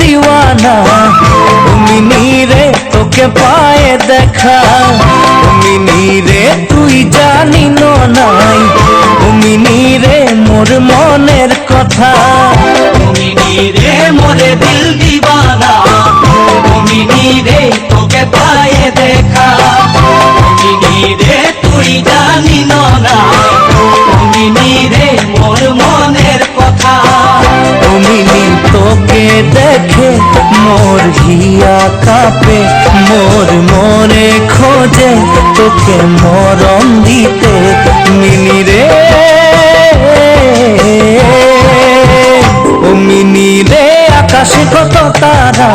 दीवाना मिनी रे तोके पाए देखा मिनी रे तुई जानी नो नाई मिनी रे मोर मनेर कथा मिनी रे मोरे दिल दीवाना मिनी रे तोके पाए देखा मिनी रे तुई जानी नो नाई मिनी रे मोर मनेर कथा मिनी तोके देखे मोर हिया कापे मोर मने खोजे तोके मरम दीते मिनी रे ओ मिनी रे आकाशे कत तारा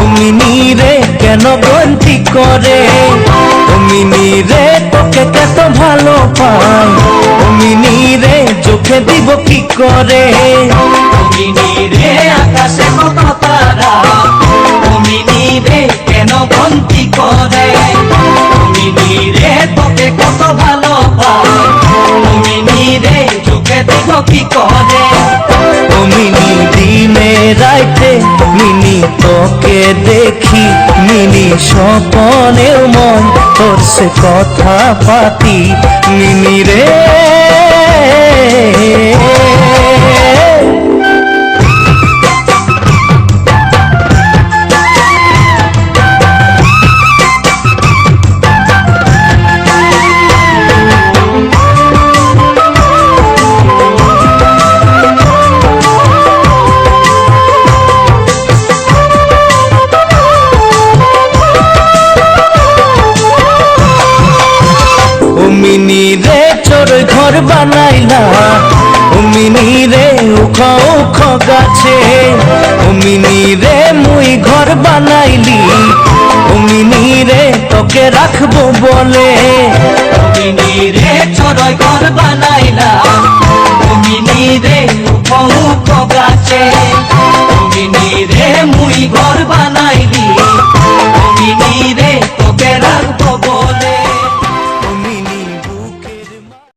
ओ मिनी रे केन गन्ति करे ओ मिनी रे तोके कत भालो पाय ओ मिनी रे चोखे দিব কি করে मिनी रे आकाशे कत तारा मिनी रे केन गन्ति करे मिनी रे तोके कत भालो पाय मिनी रे चोखे দিব কি করে ও মিনি দিনে রাইতে মিনি তোকে দেখি মিনি স্বপনেও মন তোর সে কথা পাতি মিনি রে मिनी रे चोर घर बनाइला मिनी रे उख उख गाछे मिनी रे मुई घर बनाइली मिनी रे तोके राखबो बोले मिनी रे चोर घर बनाइला मिनी रे उख उख गाछे